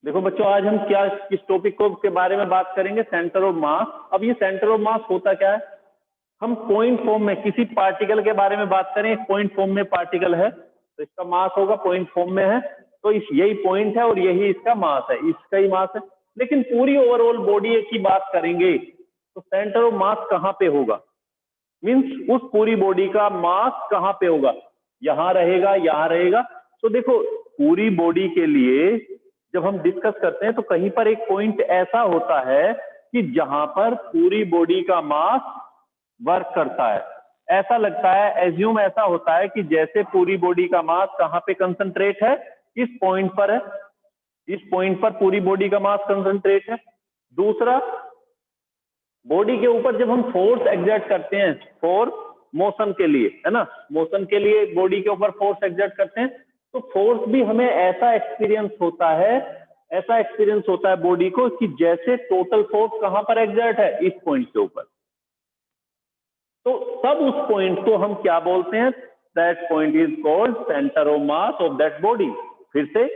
देखो बच्चों, आज हम क्या किस टॉपिक को के बारे में बात करेंगे? सेंटर ऑफ मास। अब ये सेंटर ऑफ मास होता क्या है? हम पॉइंट फॉर्म में किसी पार्टिकल के बारे में बात करें। एक पॉइंट फॉर्म में पार्टिकल है तो इसका मास होगा, पॉइंट फॉर्म में है तो इस यही पॉइंट है और यही इसका मास है, इसका ही मास है। लेकिन पूरी ओवरऑल बॉडी की बात करेंगे तो सेंटर ऑफ मास कहाँ पे होगा? मीन्स उस पूरी बॉडी का मास कहाँ पे होगा? यहाँ रहेगा, यहाँ रहेगा। तो देखो, पूरी बॉडी के लिए जब हम डिस्कस करते हैं तो कहीं पर एक पॉइंट ऐसा होता है कि जहां पर पूरी बॉडी का मास वर्क करता है। ऐसा लगता है, एज्यूम ऐसा होता है कि जैसे पूरी बॉडी का मास कहां पे कंसंट्रेट है? इस पॉइंट पर है। इस पॉइंट पर पूरी बॉडी का मास कंसंट्रेट है। दूसरा, बॉडी के ऊपर जब हम फोर्स एग्जर्ट करते हैं फॉर मोशन के लिए, है ना, मोशन के लिए बॉडी के ऊपर फोर्स एग्जर्ट करते हैं तो फोर्स भी हमें ऐसा एक्सपीरियंस होता है, ऐसा एक्सपीरियंस होता है बॉडी को कि जैसे टोटल फोर्स कहां पर एग्जर्ट है? इस पॉइंट के ऊपर। तो तब उस पॉइंट को हम क्या बोलते हैं? That point is called centre of mass of that body. फिर से,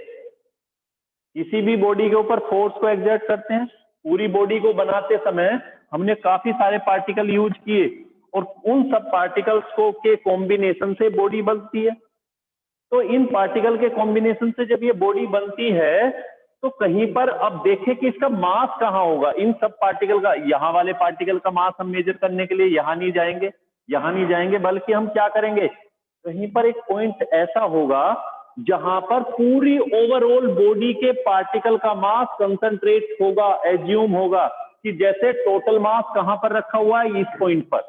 किसी भी बॉडी के ऊपर फोर्स को एग्जर्ट करते हैं। पूरी बॉडी को बनाते समय हमने काफी सारे पार्टिकल यूज किए और उन सब पार्टिकल्स को के कॉम्बिनेशन से बॉडी बनती है। तो इन पार्टिकल के कॉम्बिनेशन से जब ये बॉडी बनती है तो कहीं पर अब देखें कि इसका मास कहाँ होगा। इन सब पार्टिकल का, यहाँ वाले पार्टिकल का मास हम मेजर करने के लिए यहाँ नहीं जाएंगे, यहाँ नहीं जाएंगे, बल्कि हम क्या करेंगे? कहीं पर एक पॉइंट ऐसा होगा जहां पर पूरी ओवरऑल बॉडी के पार्टिकल का मास कंसंट्रेट होगा। एज्यूम होगा कि जैसे टोटल मास कहां पर रखा हुआ है? इस पॉइंट पर।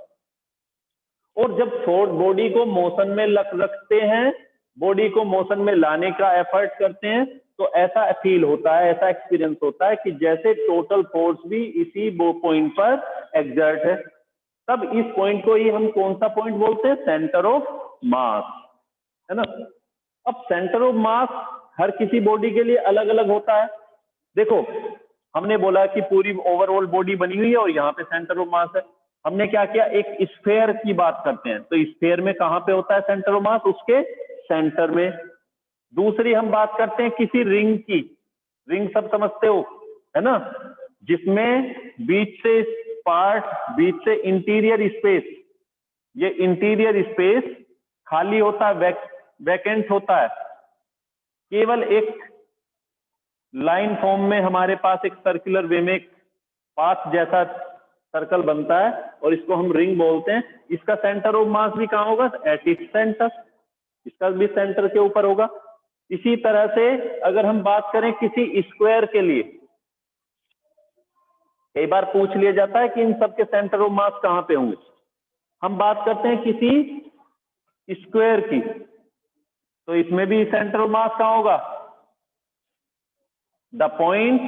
और जब बॉडी को मोशन में रखते हैं, बॉडी को मोशन में लाने का एफर्ट करते हैं तो ऐसा फील होता है, ऐसा एक्सपीरियंस होता है कि जैसे टोटल फोर्स भी इसी पॉइंट पर एग्जर्ट है। तब इस पॉइंट को ही हम कौन सा पॉइंट बोलते हैं? सेंटर ऑफ मास, है ना। अब सेंटर ऑफ मास हर किसी बॉडी के लिए अलग अलग होता है। देखो, हमने बोला कि पूरी ओवरऑल बॉडी बनी हुई है और यहाँ पे सेंटर ऑफ मास है। हमने क्या किया? एक स्फेयर की बात करते हैं तो स्फेयर में कहां पे होता है सेंटर ऑफ मास? उसके सेंटर में। दूसरी हम बात करते हैं किसी रिंग की। रिंग सब समझते हो, है ना, जिसमें बीच से पार्ट, बीच से इंटीरियर स्पेस, ये इंटीरियर स्पेस खाली होता है, वैकेंट होता है। केवल एक लाइन फॉर्म में हमारे पास एक सर्कुलर वे में एक पाथ जैसा सर्कल बनता है और इसको हम रिंग बोलते हैं। इसका सेंटर ऑफ मास भी कहाँ होगा? At its centre. इसका भी सेंटर के ऊपर होगा। इसी तरह से अगर हम बात करें किसी स्क्वायर के लिए, कई बार पूछ लिया जाता है कि इन सब के सेंटर ऑफ मास कहां पे होंगे। हम बात करते हैं किसी स्क्वायर की तो इसमें भी सेंटर ऑफ मास कहां होगा? The point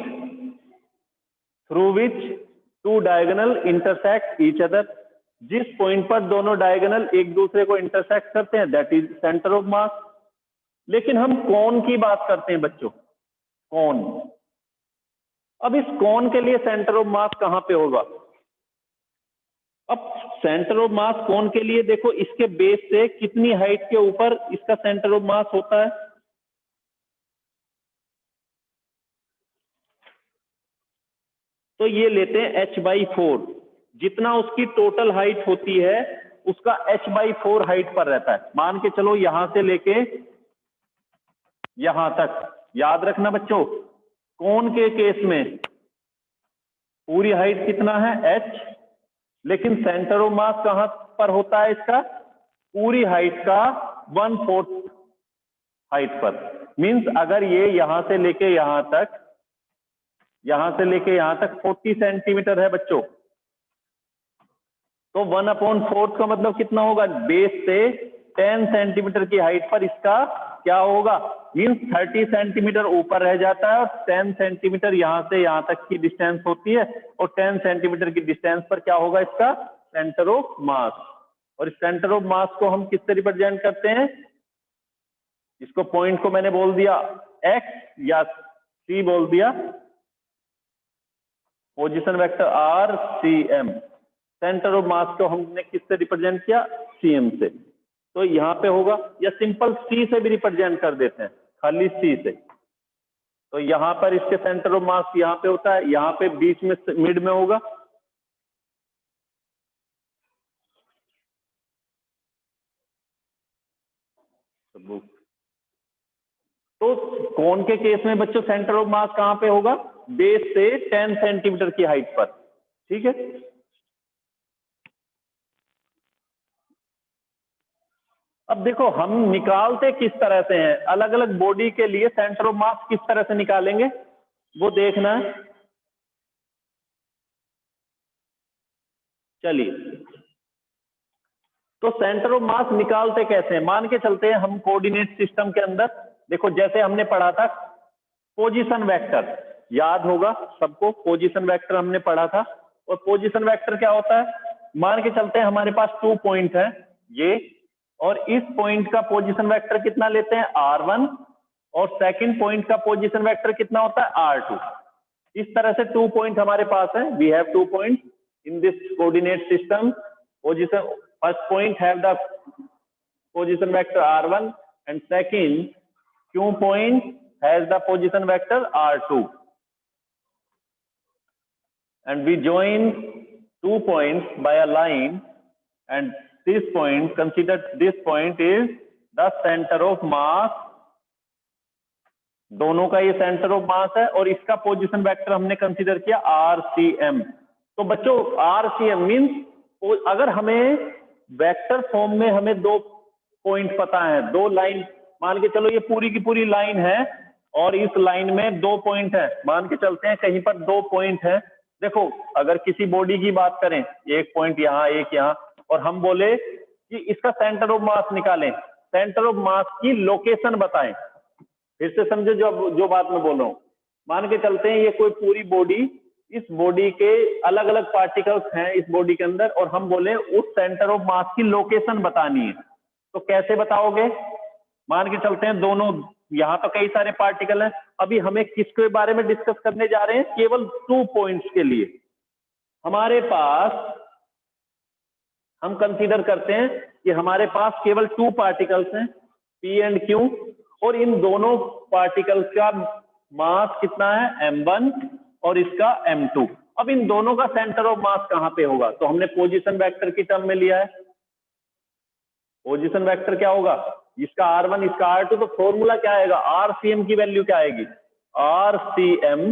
through which two diagonal intersect each other. जिस पॉइंट पर दोनों डायगोनल एक दूसरे को इंटरसेक्ट करते हैं, that is centre of mass. लेकिन हम कोन की बात करते हैं बच्चों, कोन। अब इस कोन के लिए सेंटर ऑफ मास कहां पे होगा? अब सेंटर ऑफ मास कोन के लिए देखो, इसके बेस से कितनी हाइट के ऊपर इसका सेंटर ऑफ मास होता है? तो ये लेते हैं h/4। जितना उसकी टोटल हाइट होती है उसका h/4 हाइट पर रहता है। मान के चलो यहां से लेके यहां तक। याद रखना बच्चों, कोन के केस में पूरी हाइट कितना है? h। लेकिन सेंटर ऑफ मास कहां पर होता है इसका? पूरी हाइट का 1/4 हाइट पर। मींस अगर ये यहां से लेके यहां तक, यहां से लेके यहां तक 40 सेंटीमीटर है बच्चों, तो 1/4 का मतलब कितना होगा? बेस से 10 सेंटीमीटर की हाइट पर इसका क्या होगा? मींस 30 सेंटीमीटर ऊपर रह जाता है और 10 सेंटीमीटर यहां से यहां तक की डिस्टेंस होती है और 10 सेंटीमीटर की डिस्टेंस पर क्या होगा इसका? सेंटर ऑफ मास। और इस सेंटर ऑफ मास को हम किससे रिप्रेजेंट करते हैं? इसको पॉइंट को मैंने बोल दिया x या c बोल दिया, position vector RCM। Centre of मास को हमने किससे रिप्रेजेंट किया? CM से। तो यहां पे होगा, या सिंपल C से भी रिप्रेजेंट कर देते हैं, खाली C से। तो यहाँ पर इसके सेंटर ऑफ मास यहाँ पे होता है, यहाँ पे बीच में मिड में होगा। तो कौन के केस में बच्चों सेंटर ऑफ मास कहाँ पे होगा? बेस से 10 सेंटीमीटर की हाइट पर। ठीक है, अब देखो हम निकालते किस तरह से हैं, अलग अलग बॉडी के लिए सेंटर ऑफ मास किस तरह से निकालेंगे वो देखना है। चलिए, तो सेंटर ऑफ मास निकालते कैसे हैं? मान के चलते हैं हम कोऑर्डिनेट सिस्टम के अंदर, देखो जैसे हमने पढ़ा था पोजीशन वेक्टर, याद होगा सबको, पोजीशन वेक्टर हमने पढ़ा था। और पोजीशन वेक्टर क्या होता है? मान के चलते हैं हमारे पास 2 पॉइंट है ये, और इस पॉइंट का पोजीशन वेक्टर कितना लेते हैं? R1, और सेकंड पॉइंट का पोजीशन वेक्टर कितना होता है? R2। इस तरह से 2 पॉइंट हमारे पास है, we have 2 point in this coordinate system. Position first point have the position vector R1 and second Q point has the position vector R2, and we join 2 points by a line, and this point, consider this point is the center of mass। दोनों का ये centre of मास है और इसका position vector हमने consider किया RCM। तो बच्चों RCM मींस अगर हमें वेक्टर फॉर्म में हमें 2 पॉइंट पता है, 2 लाइन, मान के चलो ये पूरी की पूरी लाइन है और इस लाइन में 2 पॉइंट है, मान के चलते हैं कहीं पर 2 पॉइंट है। देखो अगर किसी बॉडी की बात करें, एक पॉइंट यहाँ एक यहाँ, और हम बोले कि इसका सेंटर ऑफ मास निकालें, सेंटर ऑफ मास की लोकेशन बताएं। फिर से समझो जो बात मैं बोल रहा हूं, मान के चलते हैं ये कोई पूरी बॉडी, इस बॉडी के अलग अलग पार्टिकल्स हैं इस बॉडी के अंदर, और हम बोले उस सेंटर ऑफ मास की लोकेशन बतानी है। तो कैसे बताओगे? मान के चलते हैं दोनों, यहां तो कई सारे पार्टिकल हैं, अभी हमें किसके बारे में डिस्कस करने जा रहे हैं? केवल 2 पॉइंट्स के लिए हमारे पास, हम कंसीडर करते हैं कि हमारे पास केवल 2 पार्टिकल्स हैं, P एंड Q, और इन दोनों पार्टिकल्स का मास कितना है? M1, और इसका M2। अब इन दोनों का सेंटर ऑफ मास कहां पे होगा? तो हमने पोजीशन वेक्टर की टर्म में लिया है। पोजीशन वेक्टर क्या होगा? इसका R1 इसका R2, तो फॉर्मूला क्या आएगा? RCM की वैल्यू क्या आएगी? RCM,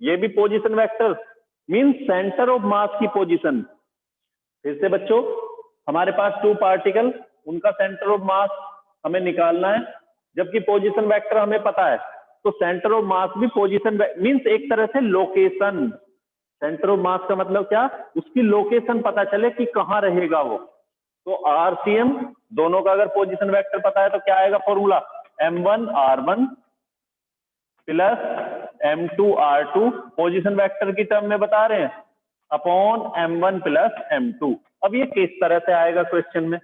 ये भी position vector means centre of मास की पोजीशन। फिर से बच्चों हमारे पास 2 पार्टिकल, उनका सेंटर ऑफ मास हमें निकालना है, जबकि पोजीशन वेक्टर हमें पता है, तो सेंटर ऑफ मास भी पोजीशन मींस एक तरह से लोकेशन। सेंटर ऑफ मास का मतलब क्या? उसकी लोकेशन पता चले कि कहां रहेगा वो। तो RCM दोनों का अगर पोजीशन वेक्टर पता है तो क्या आएगा formula? M1 R1 plus M2 R2, position vector की टर्म में बता रहे हैं, अपॉन M1 प्लस M2। अब ये किस तरह से आएगा क्वेश्चन में?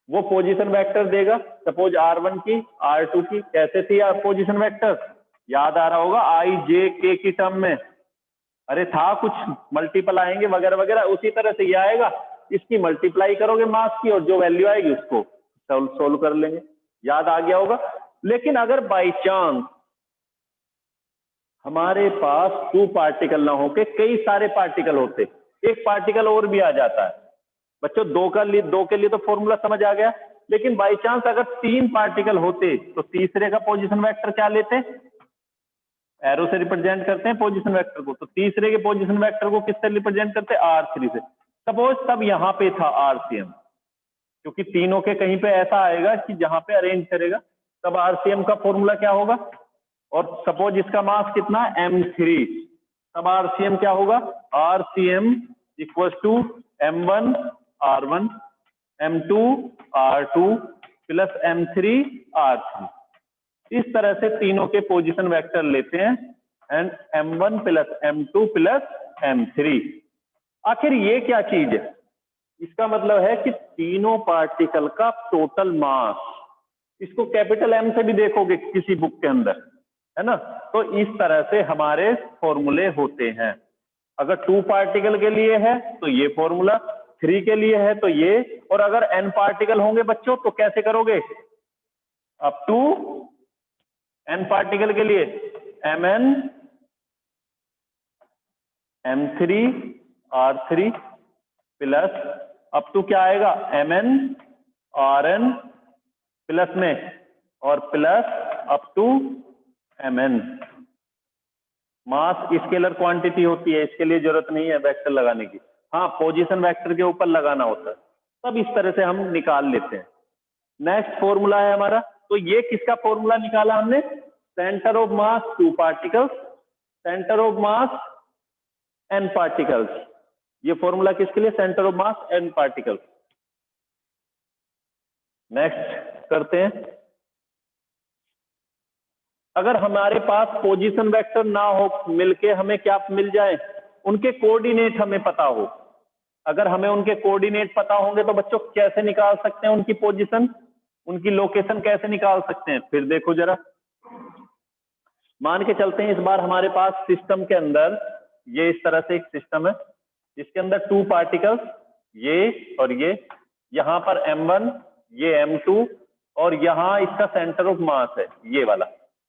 वो पोजीशन वेक्टर देगा, सपोज R1 की R2 की, कैसे थी पोजीशन वेक्टर? याद आ रहा होगा I J K की टर्म में, अरे था कुछ मल्टीपल आएंगे वगैरह वगैरह, उसी तरह से ये आएगा, इसकी मल्टीप्लाई करोगे मास की और जो वैल्यू आएगी उसको सोल्व कर लेंगे। याद आ गया होगा। लेकिन अगर बाई चांस हमारे पास 2 पार्टिकल ना होके कई सारे पार्टिकल होते, एक पार्टिकल और भी आ जाता है बच्चों, 2 के लिए तो फॉर्मूला समझ आ गया, लेकिन बाई चांस अगर 3 पार्टिकल होते तो तीसरे का पोजीशन वेक्टर क्या लेते? एरो से रिप्रेजेंट करते हैं पोजीशन वेक्टर को, तो तीसरे के पोजीशन वेक्टर को किससे रिप्रेजेंट करते हैं? R3 से। सपोज तब यहां पे था RCM, क्योंकि तीनों के कहीं पे ऐसा आएगा कि जहां पे अरेंज करेगा, तब RCM का फॉर्मूला क्या होगा? और सपोज इसका मास कितना? M3, तब RCM क्या होगा? RCM equal to M1 R1 M2 R2 plus M3 R3। इस तरह से तीनों के पोजीशन वेक्टर लेते हैं, and M1 plus M2 plus M3। आखिर ये क्या चीज है? इसका मतलब है कि तीनों पार्टिकल का टोटल मास, इसको कैपिटल M से भी देखोगे किसी बुक के अंदर, है ना? तो इस तरह से हमारे फॉर्मूले होते हैं। अगर 2 पार्टिकल के लिए है तो ये फॉर्मूला, 3 के लिए है तो ये, और अगर n पार्टिकल होंगे बच्चों तो कैसे करोगे? अप टू n पार्टिकल के लिए mn m3 r3 plus up to क्या आएगा mn rn प्लस में और plus up to mn। Mass scalar quantity होती है, इसके लिए जरूरत नहीं है वेक्टर लगाने की। हाँ, पोजीशन वेक्टर के ऊपर लगाना होता है, तब इस तरह से हम निकाल लेते हैं। नेक्स्ट फॉर्मूला है हमारा, तो ये किसका फॉर्मूला निकाला हमने? Centre of mass 2 particles, centre of mass n particles. ये फॉर्मूला किसके लिए? Centre of mass n particles. Next करते हैं। अगर हमारे पास पोजीशन वेक्टर ना हो, मिलके हमें क्या मिल जाए? उनके कोऑर्डिनेट हमें पता हो। अगर हमें उनके कोऑर्डिनेट पता होंगे तो बच्चों कैसे निकाल सकते हैं उनकी पोजीशन, उनकी लोकेशन कैसे निकाल सकते हैं? फिर देखो जरा, मान के चलते हैं इस बार हमारे पास सिस्टम के अंदर ये इस तरह से एक सिस्टम है, इसके अंदर 2 पार्टिकल्स, ये और ये, यहां पर m1, ये m2 और यहां इसका सेंटर ऑफ मास है ये वाला।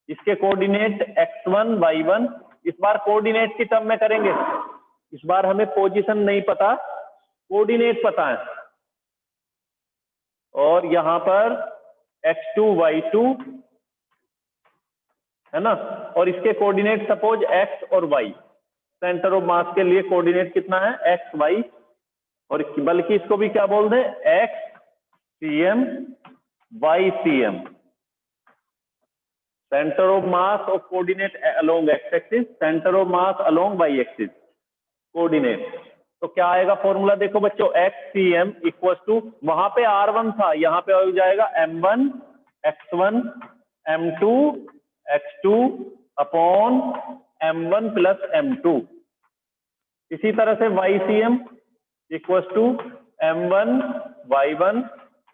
इसके कोऑर्डिनेट x1 y1। इस बार कोऑर्डिनेट की टर्म में करेंगे, इस बार हमें पोजीशन नहीं पता, कोऑर्डिनेट पता है। और यहां पर x2 y2 है ना, और इसके कोऑर्डिनेट सपोज x और y। सेंटर ऑफ मास के लिए कोऑर्डिनेट कितना है? x y, और बल्कि इसको भी क्या बोल दें? x cm y cm। Centre of mass of coordinate along x axis, centre of mass along y axis coordinate. तो क्या आएगा फॉर्मूला? देखो बच्चों, x cm इक्वल टू, वहां पे r1 था, यहां पे हो जाएगा m1 x1 m2 x2 upon m1 plus m2। इसी तरह से ycm equal to m1 y1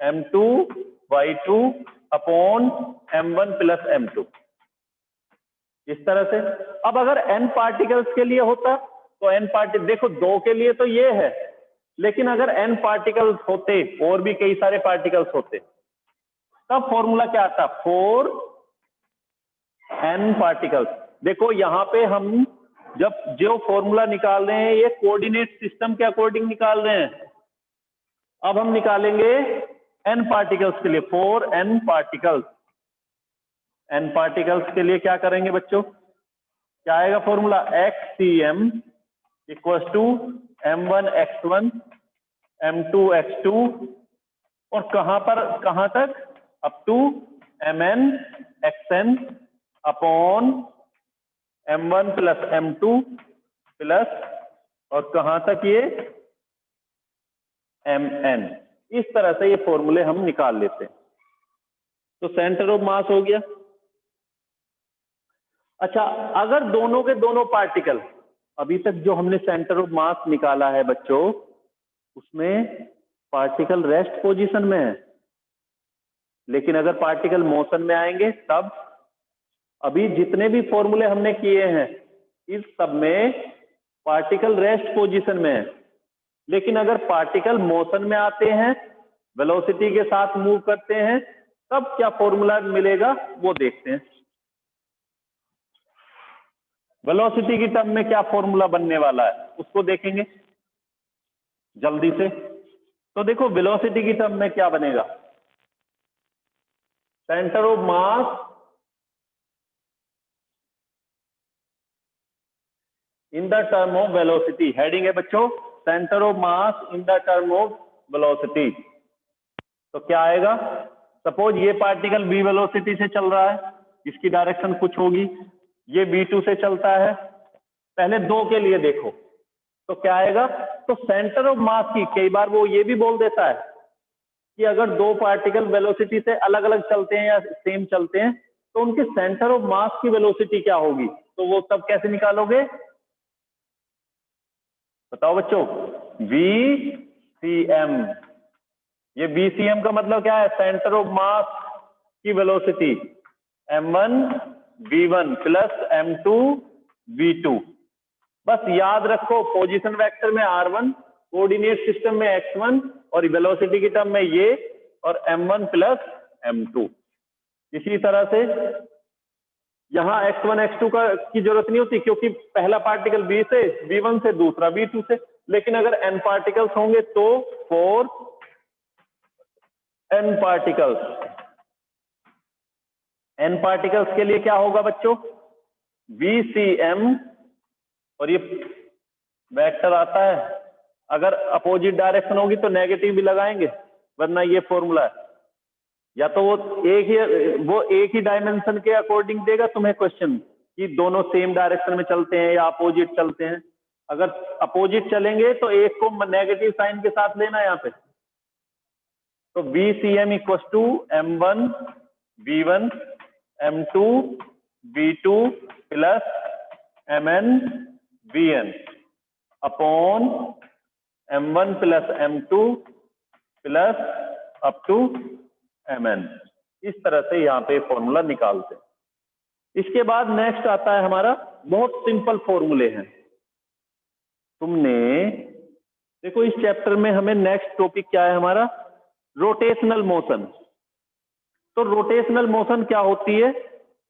m2 y2 upon m1 plus m2। इस तरह से। अब अगर n पार्टिकल्स के लिए होता तो n पार्टिकल, देखो 2 के लिए तो ये है, लेकिन अगर n पार्टिकल्स होते और भी कई सारे पार्टिकल्स होते तब फॉर्मूला क्या आता? 4n particles. देखो यहां पे हम जब जो फॉर्मूला निकाल रहे हैं ये कोऑर्डिनेट सिस्टम के अकॉर्डिंग निकाल रहे हैं। अब हम निकालेंगे n पार्टिकल्स के लिए, 4n पार्टिकल्स। n पार्टिकल्स के लिए क्या करेंगे बच्चों? क्या आएगा formula? xcm equal to m1 x1 m2 x2 और कहां तक? Up to mn xn upon m1 plus m2 plus और कहां तक? ये mn। इस तरह से ये फॉर्मूले हम निकाल लेते हैं। तो सेंटर ऑफ मास हो गया। अच्छा, अगर दोनों के दोनों पार्टिकल, अभी तक जो हमने सेंटर ऑफ मास निकाला है बच्चों, उसमें पार्टिकल रेस्ट पोजीशन में है, लेकिन अगर पार्टिकल मोशन में आएंगे तब, अभी जितने भी फॉर्मूले हमने किए हैं इस सब में पार्टिकल रेस्ट पोजीशन में है, लेकिन अगर पार्टिकल मोशन में आते हैं, वेलोसिटी के साथ मूव करते हैं, तब क्या फॉर्मूला मिलेगा वो देखते हैं। वेलोसिटी की टर्म में क्या फॉर्मूला बनने वाला है उसको देखेंगे जल्दी से। तो देखो वेलोसिटी की टर्म में क्या बनेगा? Centre of mass in the term of velocity. Heading है बच्चों, centre of mass in the term of velocity. तो क्या आएगा? सपोज ये पार्टिकल v वेलोसिटी से चल रहा है, इसकी डायरेक्शन कुछ होगी, ये v2 से चलता है। पहले 2 के लिए देखो तो क्या आएगा? तो सेंटर ऑफ मास की, कई बार वो ये भी बोल देता है कि अगर 2 पार्टिकल वेलोसिटी से अलग अलग चलते हैं या सेम चलते हैं तो उनके सेंटर ऑफ मास की वेलोसिटी क्या होगी? तो वो तब कैसे निकालोगे? बताओ बच्चों। VCM। ये VCM का मतलब क्या है? सेंटर ऑफ मास की velocity m1 v1 plus m2 v2। बस याद रखो, पोजीशन वेक्टर में r1, कोऑर्डिनेट सिस्टम में x1 और वेलोसिटी की टर्म में ये, और m1 प्लस m2। इसी तरह से यहाँ x1 x2 की जरूरत नहीं होती, क्योंकि पहला पार्टिकल b से, b1 से, दूसरा b2 से। लेकिन अगर n पार्टिकल्स होंगे तो 4 n पार्टिकल्स। n पार्टिकल्स के लिए क्या होगा बच्चों? VCM, और ये वेक्टर आता है, अगर अपोजिट डायरेक्शन होगी तो नेगेटिव भी लगाएंगे, वरना ये फॉर्मूला है। या तो वो एक ही डायमेंशन के अकॉर्डिंग देगा तुम्हें क्वेश्चन कि दोनों सेम डायरेक्शन में चलते हैं या अपोजिट चलते हैं। अगर अपोजिट चलेंगे तो एक को नेगेटिव साइन के साथ लेना यहाँ पे। तो VCM equal to M1 V1 M2 V2 plus MN VN upon M1 plus M2 plus up to MN। इस तरह से यहाँ पे फॉर्मूला निकालते हैं। इसके बाद नेक्स्ट आता है हमारा, बहुत सिंपल फॉर्मूले हैं। तुमने देखो इस चैप्टर में हमें नेक्स्ट टॉपिक क्या है हमारा? Rotational motion. तो रोटेशनल मोशन क्या होती है?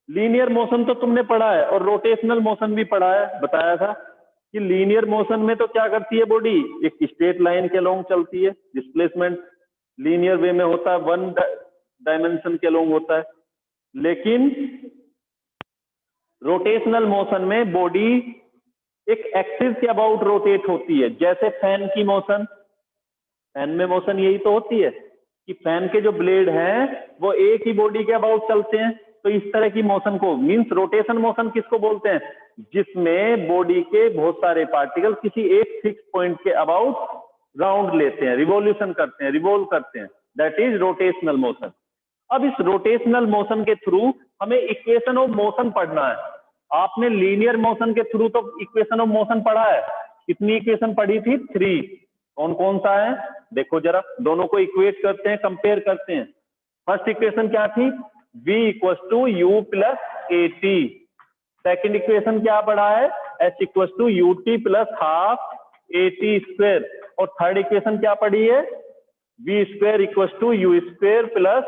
लीनियर मोशन तो तुमने पढ़ा है और रोटेशनल मोशन भी पढ़ा है। बताया था कि लीनियर मोशन में तो क्या करती है बॉडी? एक स्ट्रेट लाइन के अलोंग चलती है, डिस्प्लेसमेंट लीनियर वे में होता है, वन डायमेंशन के अलोंग होता है। लेकिन रोटेशनल मोशन में बॉडी एक एक्सिस के अबाउट रोटेट होती है, जैसे फैन की मोशन। फैन में मोशन यही तो होती है कि फैन के जो ब्लेड हैं वो एक ही बॉडी के अबाउट चलते हैं। तो इस तरह की मोशन को मींस रोटेशन मोशन किसको बोलते हैं? जिसमें बॉडी के बहुत सारे पार्टिकल किसी एक फिक्स पॉइंट के अबाउट राउंड लेते हैं, रिवॉल्यूशन करते हैं, रिवॉल्व करते हैं, दैट इज रोटेशनल मोशन। अब इस रोटेशनल मोशन के थ्रू हमें इक्वेशन ऑफ मोशन पढ़ना है। आपने लीनियर मोशन के थ्रू तो इक्वेशन ऑफ मोशन पढ़ा है। कितनी इक्वेशन पढ़ी थी? 3। कौन कौन सा है देखो जरा, दोनों को इक्वेट करते हैं, कंपेयर करते हैं। फर्स्ट इक्वेशन क्या थी? V equal to u plus a t. Second equation क्या पढ़ा है? H equal to u t plus half a t square. और थर्ड इक्वेशन क्या पढ़ी है? V square equal to u square plus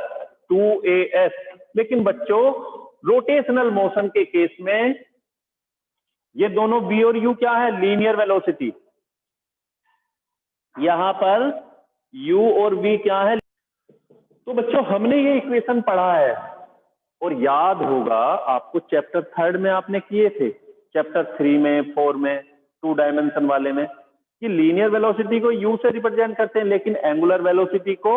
2AS। लेकिन बच्चों रोटेशनल मोशन के केस में ये दोनों V और U क्या है? Linear velocity. यहां पर U और V क्या है? तो बच्चों हमने ये इक्वेशन पढ़ा है और याद होगा आपको चैप्टर 3 में आपने किए थे, चैप्टर 3 में, 4 में, 2 डायमेंशन वाले में, कि लीनियर वेलोसिटी को U से रिप्रेजेंट करते हैं लेकिन एंगुलर वेलोसिटी को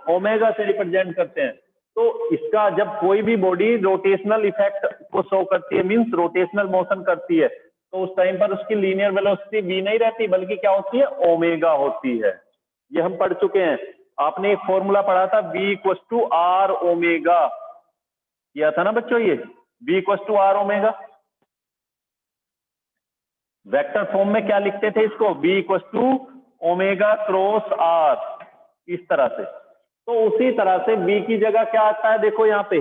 ओमेगा से रिप्रेजेंट करते हैं। तो इसका जब कोई भी बॉडी रोटेशनल इफेक्ट को शो करती है, मींस रोटेशनल मोशन करती है, तो उस टाइम पर उसकी लीनियर वेलोसिटी v नहीं रहती बल्कि क्या होती है? ओमेगा होती है। ये हम पढ़ चुके हैं। आपने एक फॉर्मूला पढ़ा था v equal to r omega, किया था ना बच्चों? ये v equal to r omega. Vector form में क्या लिखते थे इसको? v equal to omega cross r, इस तरह से। तो उसी तरह से v की जगह क्या आता है? देखो यहाँ पे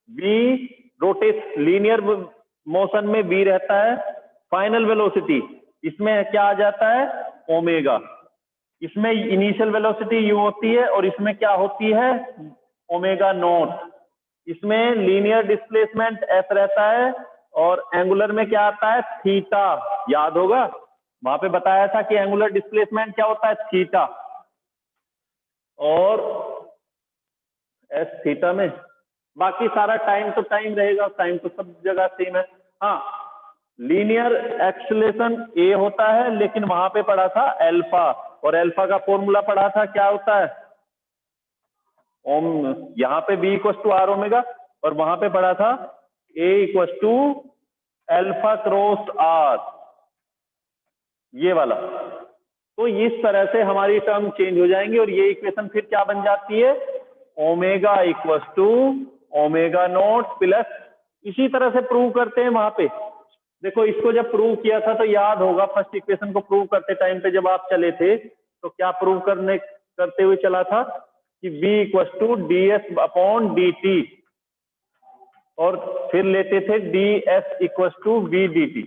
v रोटेट, लीनियर मोशन में v रहता है फाइनल वेलोसिटी, इसमें क्या आ जाता है? ओमेगा। इसमें इनिशियल वेलोसिटी u होती है और इसमें क्या होती है? Omega naught. इसमें लीनियर डिस्प्लेसमेंट s रहता है और एंगुलर में क्या आता है? थीटा। याद होगा वहां पे बताया था कि एंगुलर डिस्प्लेसमेंट क्या होता है? थीटा। और एस थीटा में बाकी सारा टाइम तो टाइम रहेगा, टाइम तो सब जगह सेम है। हाँ, लीनियर एक्सेलरेशन a होता है लेकिन वहां पे पढ़ा था अल्फा, और अल्फा का फॉर्मूला पढ़ा था क्या होता है? ओम। यहाँ पे v equal to r omega और वहां पे पढ़ा था a equal to alpha cross r, ये वाला। तो इस तरह से हमारी टर्म चेंज हो जाएंगी और ये इक्वेशन फिर क्या बन जाती है? Omega equal to omega nought plus, इसी तरह से प्रूव करते हैं वहां पे। देखो इसको जब प्रूव किया था तो याद होगा फर्स्ट इक्वेशन को प्रूव करते टाइम पे जब आप चले थे तो क्या प्रूव करते हुए चला था कि v equal to d s upon d t, और फिर लेते थे ds equal to v d t.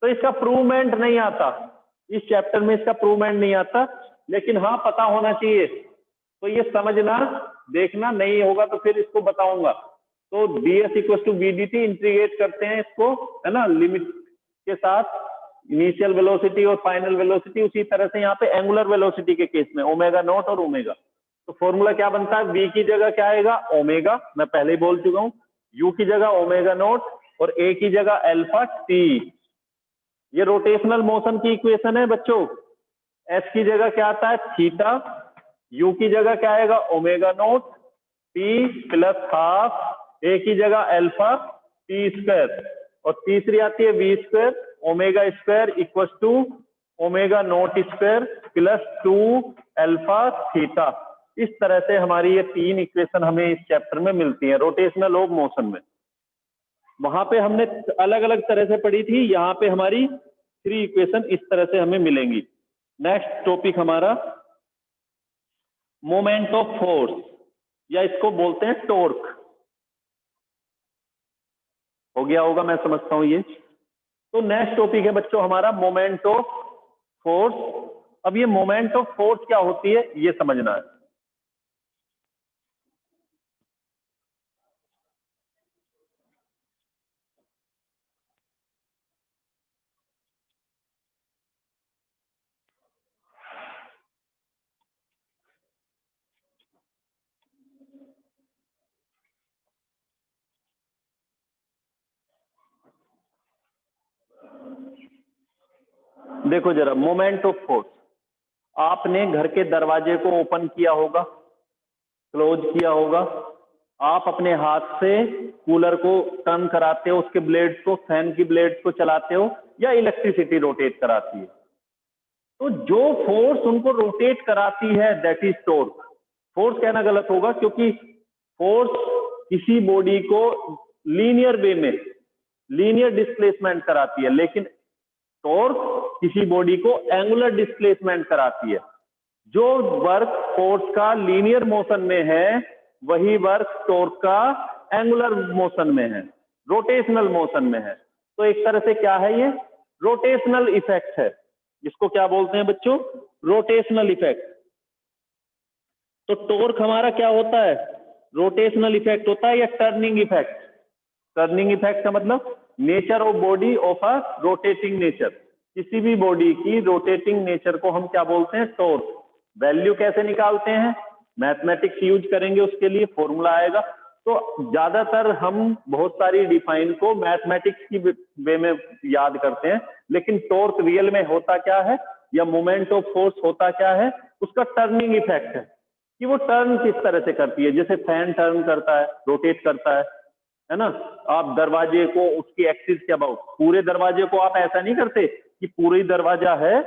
तो इसका प्रूवमेंट नहीं आता इस चैप्टर में, इसका प्रूवमेंट नहीं आता, लेकिन हाँ पता होना चाहिए। तो ये समझना, देखना नहीं होगा तो फिर इसको बताऊंगा। तो ds equal to v d t, integrate करते हैं इसको, है ना, लिमिट के साथ, इनिशियल वेलोसिटी और फाइनल वेलोसिटी। उसी तरह से यहाँ पे एंगुलर वेलोसिटी के केस में ओमेगा नॉट और ओमेगा, तो फॉर्मूला क्या बनता है, v की जगह क्या आएगा ओमेगा, मैं पहले ही बोल चुका हूँ, u की जगह ओमेगा नॉट और a की जगह अल्फा t। ये रोटेशनल मोशन की इक्वेशन है बच्चों। s की जगह क्या आता है थीटा, u की जगह क्या आएगा omega naught, t plus half, a की जगह अल्फा t स्क्वायर, और तीसरी आती है v square omega square equal to omega nought square plus 2 alpha theta. इस तरह से हमारी ये तीन इक्वेशन हमें इस चैप्टर में मिलती है रोटेशनल ऑफ मोशन में। वहां पे हमने अलग अलग तरह से पढ़ी थी, यहाँ पे हमारी 3 इक्वेशन इस तरह से हमें मिलेंगी। नेक्स्ट टॉपिक हमारा मोमेंट ऑफ फोर्स, या इसको बोलते हैं टॉर्क। हो गया होगा, मैं समझता हूं ये। तो नेक्स्ट टॉपिक है बच्चों हमारा मोमेंट ऑफ फोर्स। अब ये मोमेंट ऑफ फोर्स क्या होती है ये समझना है। देखो जरा, मोमेंट ऑफ फोर्स, आपने घर के दरवाजे को ओपन किया होगा, क्लोज किया होगा, आप अपने हाथ से कूलर को टर्न कराते हो, उसके ब्लेड्स को, फैन की ब्लेड्स को चलाते हो, या इलेक्ट्रिसिटी रोटेट कराती है। तो जो फोर्स उनको रोटेट कराती है दैट इज टॉर्क। फोर्स कहना गलत होगा, क्योंकि फोर्स किसी बॉडी को लीनियर वे में लीनियर डिस्प्लेसमेंट कराती है, लेकिन टॉर्क किसी बॉडी को एंगुलर डिस्प्लेसमेंट कराती है। जो वर्क फोर्स का लीनियर मोशन में है वही वर्क टॉर्क का एंगुलर मोशन में है, रोटेशनल मोशन में है। तो एक तरह से क्या है, ये रोटेशनल इफेक्ट है। इसको क्या बोलते हैं बच्चों, रोटेशनल इफेक्ट। तो टॉर्क हमारा क्या होता है, रोटेशनल इफेक्ट होता है या टर्निंग इफेक्ट। टर्निंग इफेक्ट का मतलब nature of body of a rotating nature. किसी भी बॉडी की रोटेटिंग नेचर को हम क्या बोलते हैं, टॉर्क। वैल्यू कैसे निकालते हैं, मैथमेटिक्स यूज करेंगे, उसके लिए फॉर्मूला आएगा। तो ज्यादातर हम बहुत सारी डिफाइन को मैथमेटिक्स की वे में याद करते हैं, लेकिन टॉर्क रियल में होता क्या है, या मोमेंट ऑफ फोर्स होता क्या है, उसका टर्निंग इफेक्ट है कि वो टर्न किस तरह से करती है। जैसे फैन टर्न करता है, रोटेट करता है ना। आप दरवाजे को उसकी एक्सिस के अबाउट, पूरे दरवाजे को आप ऐसा नहीं करते कि पूरा ही दरवाजा है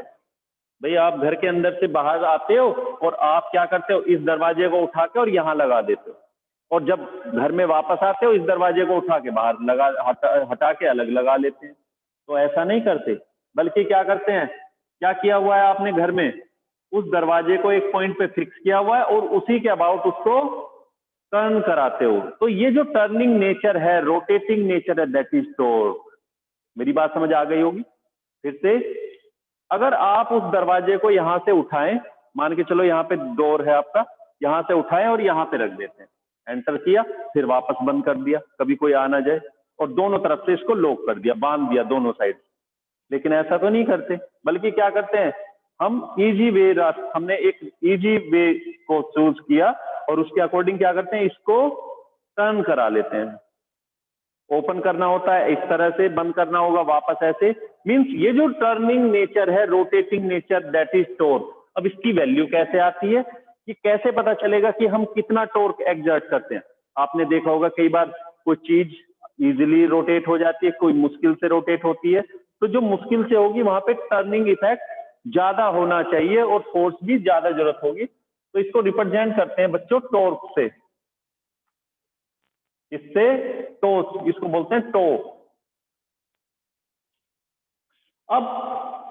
भाई, आप घर के अंदर से बाहर आते हो और आप क्या करते हो, इस दरवाजे को उठा के और यहाँ लगा देते हो, और जब घर में वापस आते हो इस दरवाजे को उठा के बाहर लगा हटा के अलग लगा लेते हैं। तो ऐसा नहीं करते, बल्कि क्या करते हैं, क्या किया हुआ है आपने घर में, उस दरवाजे को एक पॉइंट पे फिक्स किया हुआ है और उसी के अबाउट उसको टर्न कराते हो। तो ये जो टर्निंग नेचर है, रोटेटिंग नेचर है, दैट इज टॉर्क। मेरी बात समझ आ गई होगी। फिर से, अगर आप उस दरवाजे को यहां से उठाएं, मान के चलो यहाँ पे डोर है आपका, यहां से उठाएं और यहाँ पे रख देते हैं, एंटर किया, फिर वापस बंद कर दिया, कभी कोई आ ना जाए, और दोनों तरफ से इसको लॉक कर दिया, बांध दिया दोनों साइड। लेकिन ऐसा तो नहीं करते, बल्कि क्या करते हैं, हम इजी वे, हमने एक इजी वे को चूज किया और उसके अकॉर्डिंग क्या करते हैं, इसको टर्न करा लेते हैं। ओपन करना होता है इस तरह से, बंद करना होगा वापस ऐसे। मींस ये जो टर्निंग नेचर है, rotating nature, that is torque. अब इसकी वैल्यू कैसे आती है, कि कैसे पता चलेगा कि हम कितना टॉर्क एक्सर्ट करते हैं। आपने देखा होगा कई बार कोई चीज इजीली रोटेट हो जाती है, कोई मुश्किल से रोटेट होती है, तो जो मुश्किल से होगी वहां पे टर्निंग इफेक्ट ज्यादा होना चाहिए और फोर्स भी ज्यादा जरूरत होगी। तो इसको रिप्रेजेंट करते हैं बच्चों टॉर्क से, इससे टो, इसको बोलते हैं टो। अब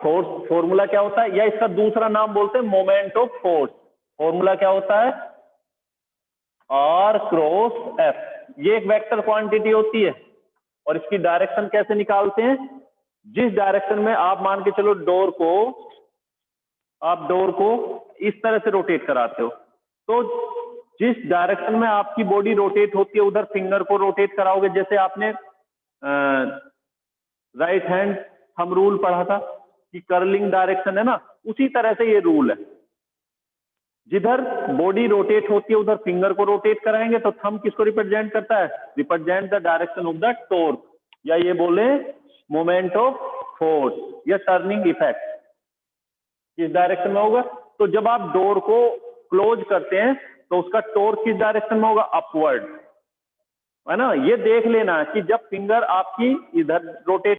फोर्स फॉर्मूला क्या होता है, या इसका दूसरा नाम बोलते हैं मोमेंट ऑफ फोर्स। फॉर्मूला क्या होता है, आर क्रॉस एफ। ये एक वेक्टर क्वांटिटी होती है और इसकी डायरेक्शन कैसे निकालते हैं, जिस डायरेक्शन में आप मान के चलो डोर को इस तरह से रोटेट कराते हो, तो जिस डायरेक्शन में आपकी बॉडी रोटेट होती है उधर फिंगर को रोटेट कराओगे। जैसे आपने राइट हैंड थंब रूल पढ़ा था कि कर्लिंग डायरेक्शन है ना, उसी तरह से ये रूल है। जिधर बॉडी रोटेट होती है उधर फिंगर को रोटेट कराएंगे। तो थंब किसको रिप्रेजेंट करता है? Represent the direction of the torque, या ये बोले मोमेंट ऑफ फोर्स या टर्निंग इफेक्ट किस डायरेक्शन में होगा। तो जब आप डोर को क्लोज करते हैं तो उसका टॉर्क किस डायरेक्शन में होगा? अपवर्ड, है ना। ये देख लेना कि जब फिंगर आपकी इधर रोटेट